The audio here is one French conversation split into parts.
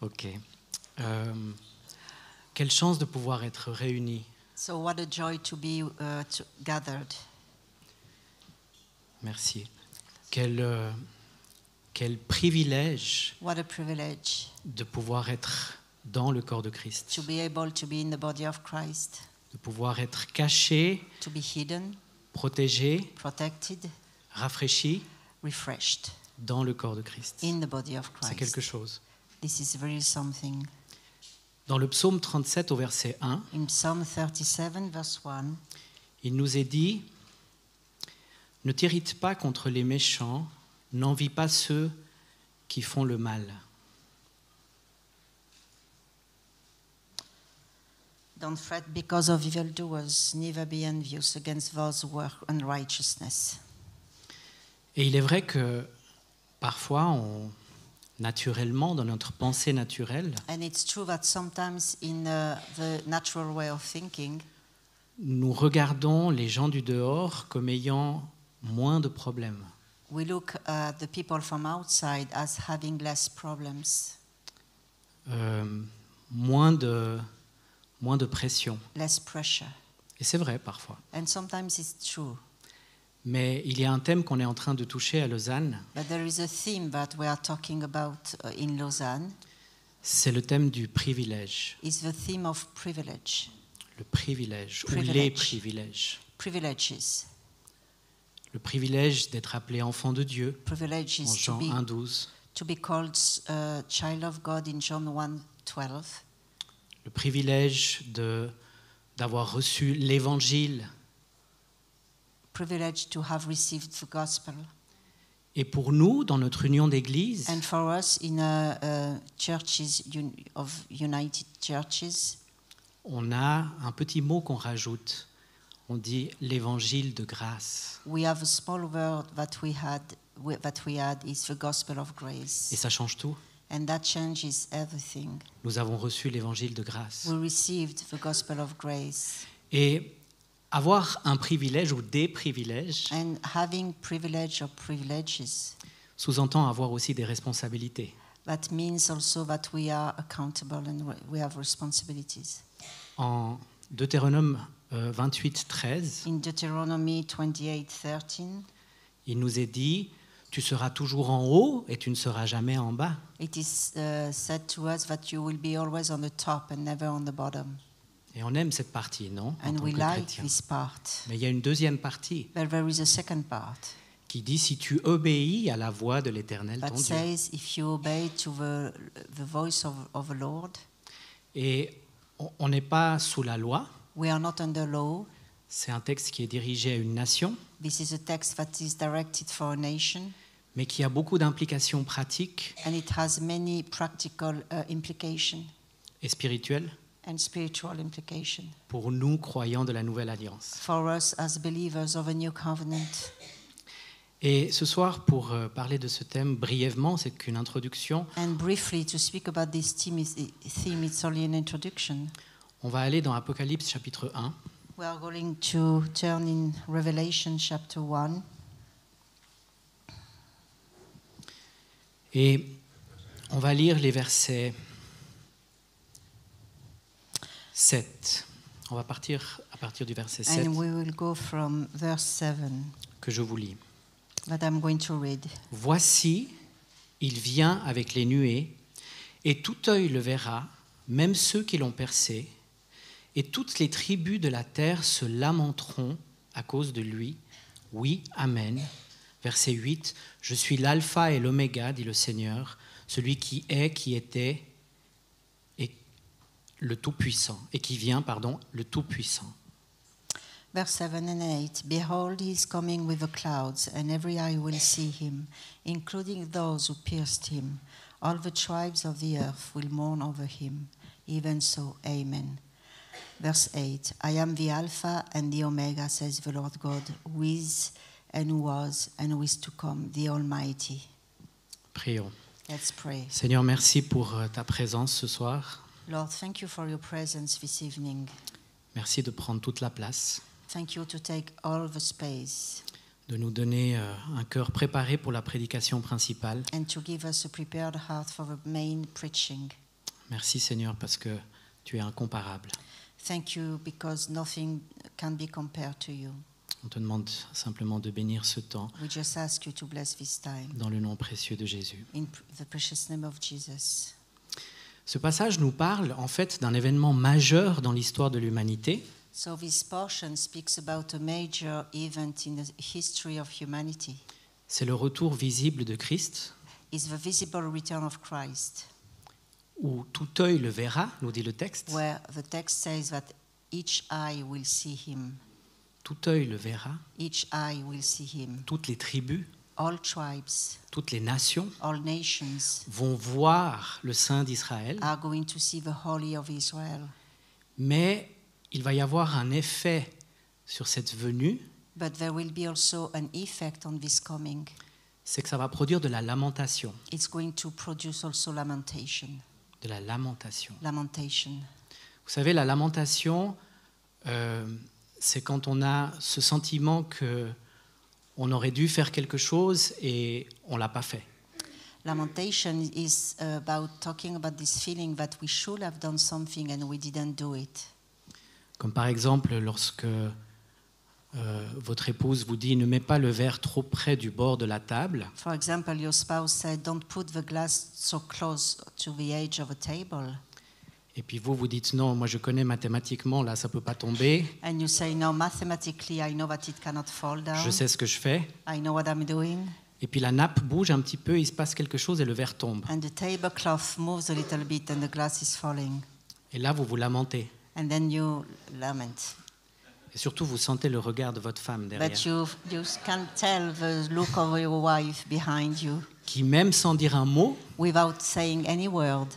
Ok. Quelle chance de pouvoir être réunis. So what a joy to be gathered. Merci. Quel privilège What a privilege de pouvoir être dans le corps de Christ, to be able to be in the body of Christ, de pouvoir être caché, to be hidden, protégé, protected, rafraîchi refreshed dans le corps de Christ. in the body of C'est quelque Christ. chose. This is really something. Dans le psaume 37 au verset 1, In Psalm 37, verse 1, il nous est dit « Ne t'irrite pas contre les méchants, n'envie pas ceux qui font le mal. » don't fret because of evildoers, neither be envious against those who work unrighteousness. Et il est vrai que parfois, naturellement, dans notre pensée naturelle, And it's true that sometimes in the natural way of thinking, nous regardons les gens du dehors comme ayant moins de problèmes. we look at the people from outside as having less problems, Moins de pression. less pressure. Et c'est vrai parfois. And sometimes it's true. Mais il y a un thème qu'on est en train de toucher à Lausanne, But there is a theme that we are talking about in Lausanne. c'est le thème du privilège. It's the theme of privilege, Le privilège, ou Privilege. les privilèges. privileges. Le privilège d'être appelé enfant de Dieu, Privileges en to Jean be 1,12. to be called child of God in John 1:12. Le privilège d'avoir reçu l'évangile. Privilege to have received the gospel. Et pour nous, dans notre union d'église, And for us in churches of United Churches, on a un petit mot qu'on rajoute. On dit l'évangile de grâce. we have a small word that we add is the gospel of grace. Et ça change tout. And that changes everything. Nous avons reçu l'évangile de grâce. We received the gospel of grace. Et avoir un privilège ou des privilèges And having privilege or privileges, sous-entend avoir aussi des responsabilités. that means also that we are accountable and we have responsibilities. En Deutéronome 28, 13, In Deuteronomy 28:13, il nous est dit « Tu seras toujours en haut et tu ne seras jamais en bas. it is said to us that you will be always on the top and never on the bottom. » Et on aime cette partie, non? En And tant we que like chrétien. this part. Mais il y a une deuxième partie But there is a second part qui dit « Si tu obéis à la voix de l'Éternel, that ton Dieu. » says if you obey to the voice of the Lord, Et on n'est pas sous la loi. we are not under law. C'est un texte qui est dirigé à une nation, This is a text that is directed for a nation, mais qui a beaucoup d'implications pratiques and it has many practical implications et spirituelles and spiritual implications pour nous, croyants de la Nouvelle Alliance. for us as believers of a new covenant. Et ce soir, pour parler de ce thème brièvement, c'est qu'une introduction, And briefly, to speak about this theme, it's only an introduction. on va aller dans Apocalypse chapitre 1. We are going to turn in Revelation chapter 1. Et on va lire les versets 7. On va partir à partir du verset 7 And we will go from verse 7 que je vous lis. that I'm going to read. Voici, il vient avec les nuées, et tout œil le verra, même ceux qui l'ont percé, et toutes les tribus de la terre se lamenteront à cause de lui. Oui, Amen. Verset 8, je suis l'alpha et l'oméga, dit le Seigneur, celui qui est, qui était, et le Tout-Puissant, et qui vient, le Tout-Puissant. Verse 7 and 8. Behold, he is coming with the clouds, and every eye will see him, including those who pierced him. All the tribes of the earth will mourn over him. Even so, Amen. Verse 8. I am the Alpha and the Omega, says the Lord God, who is and who was and who is to come, the Almighty. Prions. Let's pray. Seigneur, merci pour ta présence ce soir. Lord, thank you for your presence this evening. Merci de prendre toute la place, Thank you to take all the space de nous donner un cœur préparé pour la prédication principale. and to give us a prepared heart for the main preaching. Merci Seigneur parce que tu es incomparable. Thank you because nothing can be compared to you. On te demande simplement de bénir ce temps We just ask you to bless this time dans le nom précieux de Jésus. in the precious name of Jesus. Ce passage nous parle en fait d'un événement majeur dans l'histoire de l'humanité. So this portion speaks about a major event in the history of humanity. C'est le retour visible de Christ, It's the visible return of Christ, où tout œil le verra, nous dit le texte. where the text says that each eye will see him. Tout œil le verra, Each eye will see him. toutes les tribus, All tribes, toutes les nations all nations vont voir le Saint d'Israël, are going to see the Holy of Israel. mais il va y avoir un effet sur cette venue, But there will be also an effect on this coming. c'est que ça va produire de la lamentation, It's going to produce also lamentation. de la lamentation. Lamentation. Vous savez, la lamentation, c'est quand on a ce sentiment que on aurait dû faire quelque chose et on l'a pas fait. Lamentation is about talking about this feeling that we should have done something and we didn't do it. Comme par exemple lorsque votre épouse vous dit « ne mets pas le verre trop près du bord de la table For example, your spouse said, "Don't put the glass so close to the edge of a table." » et puis vous dites « non, moi je connais mathématiquement, là ça peut pas tomber, And you say, "No, mathematically, I know that it cannot fall down. je sais ce que je fais ». I know what I'm doing." Et puis la nappe bouge un petit peu, il se passe quelque chose et le verre tombe. And the tablecloth moves a little bit and the glass is falling. Et là vous vous lamentez. And then you lament. Et surtout vous sentez le regard de votre femme derrière, But you can tell the look of your wife behind you qui même sans dire un mot, without saying any word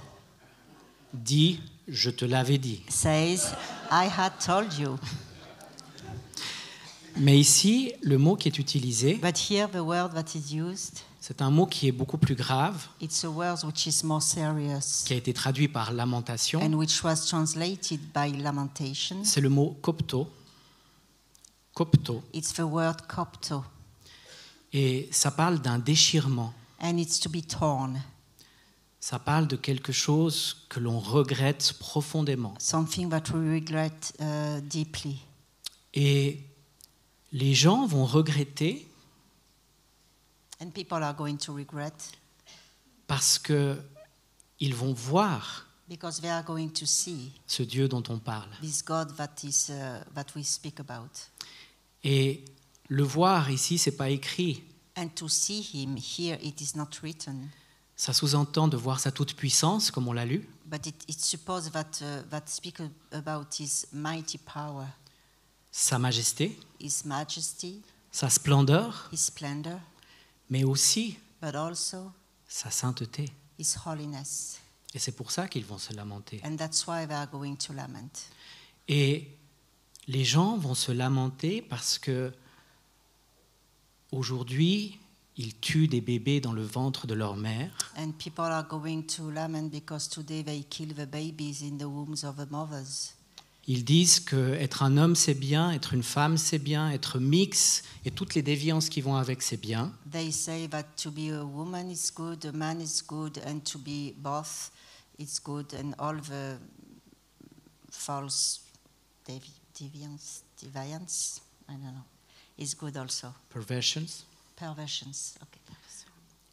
dit « je te l'avais dit ». says, "I had told you." Mais ici, le mot qui est utilisé, But here the word that is used, c'est un mot qui est beaucoup plus grave, it's a word which is more serious qui a été traduit par lamentation. and which was translated by lamentation. C'est le mot kopto. Kopto. It's the word kopto, Et ça parle d'un déchirement. and it's to be torn, Ça parle de quelque chose que l'on regrette profondément. something that we regret deeply. Et les gens vont regretter And people are going to regret parce qu'ils vont voir because they are going to see ce Dieu dont on parle. this God that we speak about. Et le voir ici, c'est pas écrit. And to see him here, it is not written, Ça sous-entend de voir sa toute-puissance, comme on l'a lu, but it supposes that speak about his mighty power, sa majesté, his majesty, sa splendeur, his splendor, mais aussi but also sa sainteté. his holiness. Et c'est pour ça qu'ils vont se lamenter. And that's why they are going to lament. Et les gens vont se lamenter parce que aujourd'hui, ils tuent des bébés dans le ventre de leur mère. And people are going to lament because today they kill the babies in the wombs of the mothers. Ils disent que être un homme c'est bien, être une femme c'est bien, être mix et toutes les déviances qui vont avec c'est bien. They say that to be a woman is good, a man is good, and to be both is good, and all the false deviance, I don't know, is good also. Perversions. Perversions. Okay.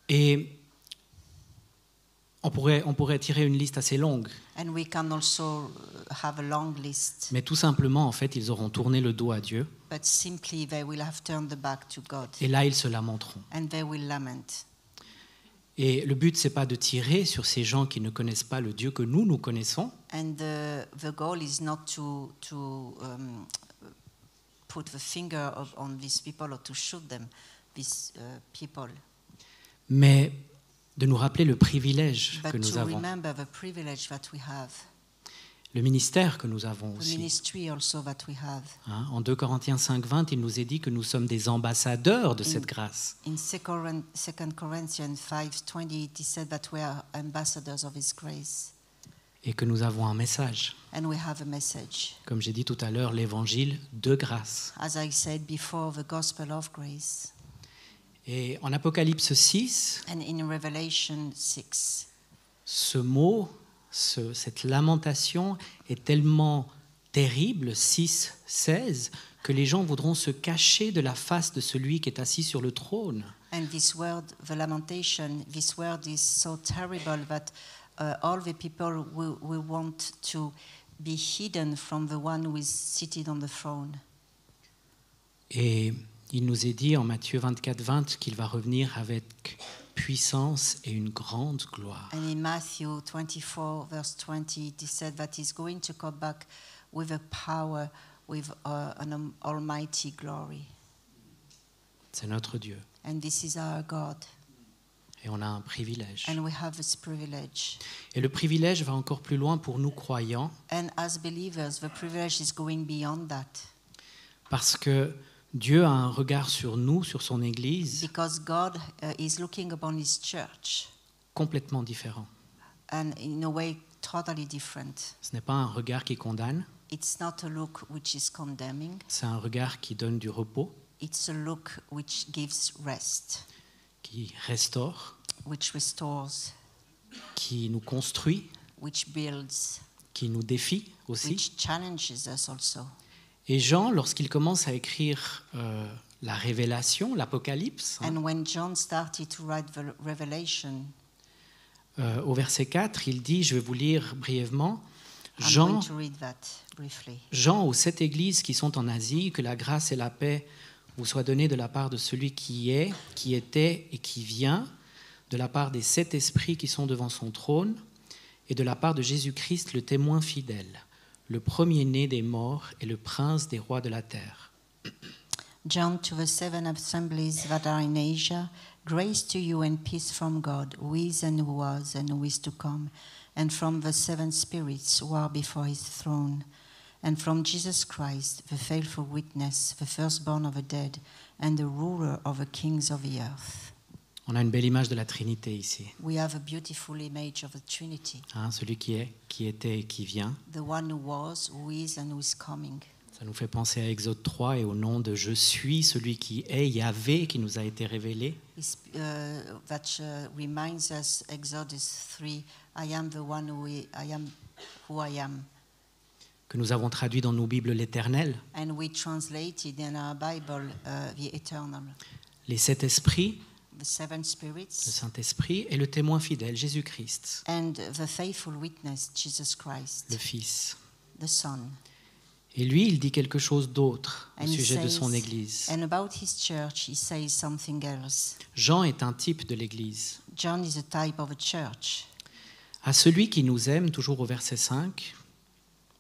Et on pourrait tirer une liste assez longue, And we can also have a long list, mais tout simplement, en fait, ils auront tourné le dos à Dieu but simply they will have turned the back to God, et là, ils se lamenteront. and they will lament. Et le but, c'est pas de tirer sur ces gens qui ne connaissent pas le Dieu que nous connaissons, And the goal is not to put the finger on these people or to shoot them, these people, mais de nous rappeler le privilège que but nous to avons, remember the privilege that we have, le ministère que nous avons the aussi. ministry also that we have. Hein, en 2 Corinthiens 5,20, il nous est dit que nous sommes des ambassadeurs de cette grâce. In 2 Corinthians 5:20, it is said that we are ambassadors of His grace, Et que nous avons un message. and we have a message. Comme j'ai dit tout à l'heure, l'évangile de grâce. As I said before, the gospel of grace. Et en Apocalypse 6, And in Revelation 6, ce mot cette lamentation est tellement terrible, 6, 16, que les gens voudront se cacher de la face de celui qui est assis sur le trône. And this word, the lamentation, this word is so terrible that all the people will want to be hidden from the one who is seated on the throne. Et il nous est dit en Matthieu 24, 20 qu'il va revenir avec puissance et une grande gloire. And in Matthew 24, verse 20, it is said that he's going to come back with a power, with an almighty glory. C'est notre Dieu. And this is our God. Et on a un privilège. And we have this privilege. Et le privilège va encore plus loin pour nous croyants, And as believers, the privilege is going beyond that. parce que Dieu a un regard sur nous, sur son Église, Because God is looking upon his church, complètement différent. and in a way totally different. Ce n'est pas un regard qui condamne, It's not a look which is condemning. c'est un regard qui donne du repos, It's a look which gives rest, qui restaure, which restores, qui nous construit, which builds, qui nous défie aussi. which challenges us also. Et Jean, lorsqu'il commence à écrire la Révélation, l'Apocalypse, And when John started to write the Revelation, au verset 4, il dit, je vais vous lire brièvement, I'm Jean, going to read that briefly. Jean aux 7 églises qui sont en Asie, que la grâce et la paix vous soient données de la part de celui qui est, qui était et qui vient, de la part des 7 esprits qui sont devant son trône, et de la part de Jésus-Christ, le témoin fidèle, le premier-né des morts et le prince des rois de la terre. John, to the 7 assemblies that are in Asia, grace to you and peace from God, who is and who was and who is to come, and from the 7 spirits who are before his throne, and from Jesus Christ, the faithful witness, the firstborn of the dead, and the ruler of the kings of the earth. On a une belle image de la Trinité ici. We have a beautiful image of the Trinity, Celui qui est, qui était et qui vient. the one who was, who is, and who is coming. Ça nous fait penser à Exode 3 et au nom de « Je suis celui qui est » Yahvé qui nous a été révélé. That reminds us, Exodus 3, I am the one I am who I am. Que nous avons traduit dans nos Bibles l'Éternel. And we translated in our Bible the eternal, Les 7 esprits, the 7 le spirits, Saint-Esprit et le témoin fidèle, Jésus-Christ, and the faithful witness, Jesus Christ, le Fils. the Son. Et lui, il dit quelque chose d'autre au And he sujet de says- son Église. And about his church, he says something else. Jean est un type de l'Église. John is a type of a church. À celui qui nous aime, toujours au verset 5,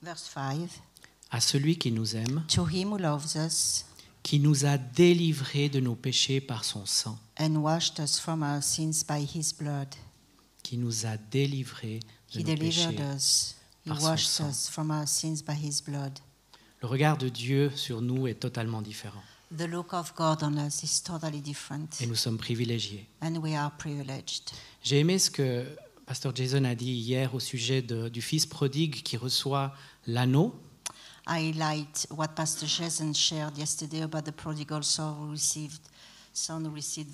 Verse 5, à celui qui nous aime, to him who loves us qui nous a délivrés de nos péchés par son sang, and washed us from our sins by his blood. qui nous a délivrés de He nos delivered péchés. us. He par son washed sang. us from our sins by his blood. Le regard de Dieu sur nous est totalement différent The look of God on us is totally different, et nous sommes privilégiés. and we are privileged. J'ai aimé ce que Pasteur Jason a dit hier au sujet du fils prodigue qui reçoit l'anneau. I liked what Pastor Jason shared yesterday about the prodigal son who received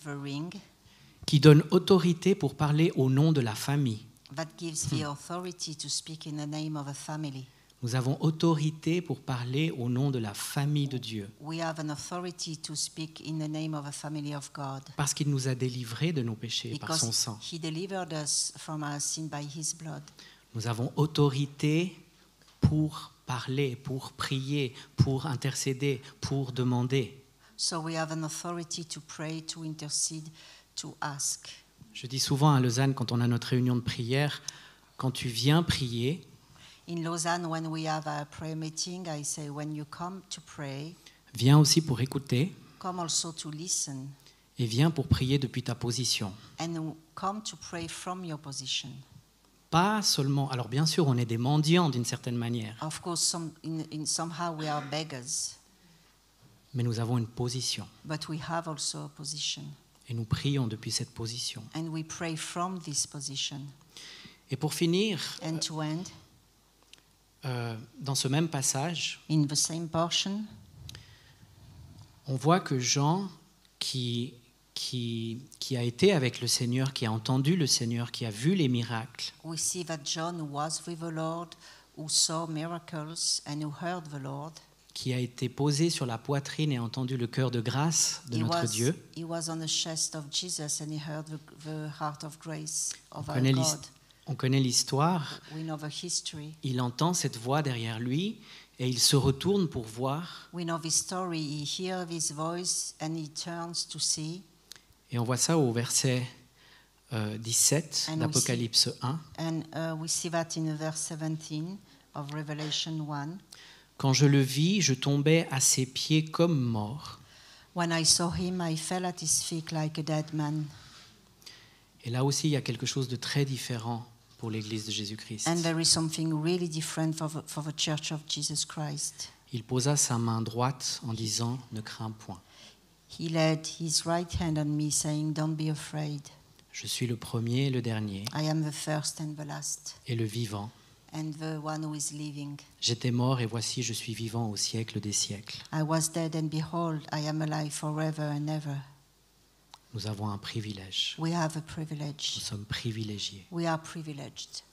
the ring Qui donne autorité pour parler au nom de la famille. that gives the authority to speak in the name of a family. Nous avons autorité pour parler au nom de la famille de Dieu, We have an authority to speak in the name of a family of God parce qu'il nous a délivrés de nos péchés par son because sang. he delivered us from our sin by his blood. Nous avons autorité pour parler, pour prier, pour intercéder, pour demander. So we have an authority to pray, to intercede, to ask. Je dis souvent à Lausanne, quand on a notre réunion de prière, quand tu viens prier, In Lausanne, when we have a prayer meeting, I say, when you come to pray, viens aussi pour écouter come also to listen, et viens pour prier depuis ta position. and come to pray from your position. Pas seulement, alors bien sûr, on est des mendiants d'une certaine manière, Of course, somehow we are beggars, mais nous avons une position but we have also a position, et nous prions depuis cette position. and we pray from this position. Et pour finir, And to end, dans ce même passage, in the same portion, on voit que Jean, qui qui a été avec le Seigneur, qui a entendu le Seigneur, qui a vu les miracles, We see that John was with the Lord, who saw miracles and who heard the Lord. qui a été posé sur la poitrine et a entendu le cœur de grâce de notre Dieu. He was on the chest of Jesus and he heard the heart of grace of our connaît God. On connaît l'histoire. We know the history. Il entend cette voix derrière lui et il se retourne pour voir. We know the story. He hears his voice and he turns to see. Et on voit ça au verset 17 And d'Apocalypse 1. And we see that in verse 17 of Revelation 1. Quand je le vis, je tombais à ses pieds comme mort. When I saw him, I fell at his feet like a dead man. Et là aussi, il y a quelque chose de très différent pour l'Église de Jésus-Christ. And there is something really different for the Church of Jesus Christ. Il posa sa main droite en disant « Ne crains point, He laid his right hand on me, saying, "Don't be afraid. je suis le premier et le dernier I am the first and the last, et le vivant. and the one who is living. J'étais mort et voici je suis vivant au siècle des siècles. I was dead, and behold, I am alive forever and ever." Nous avons un privilège. We have a Nous privilege. sommes privilégiés. We are privileged.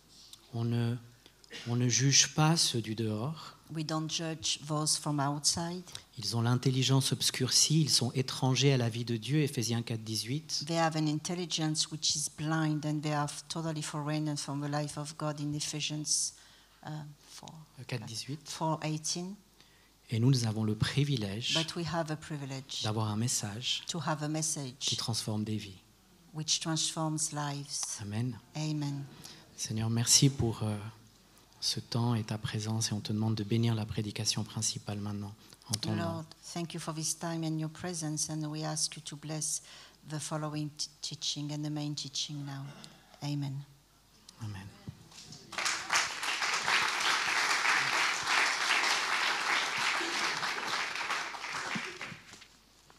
On ne juge pas ceux du dehors. We don't judge those from outside. Ils ont l'intelligence obscurcie, ils sont étrangers à la vie de Dieu, Éphésiens 4, 18. They have an intelligence which is blind, and they are totally foreign from the life of God in Ephesians 4, 18. 4:18. Et nous avons le privilège But we have a privilege d'avoir un message to have a qui message transforme des vies. which transforms lives. Amen. Amen. Seigneur, merci pour ce temps et ta présence, et on te demande de bénir la prédication principale maintenant, en ton nom. Lord, thank you for this time and your presence, and we ask you to bless the following teaching and the main teaching now. Amen. Amen.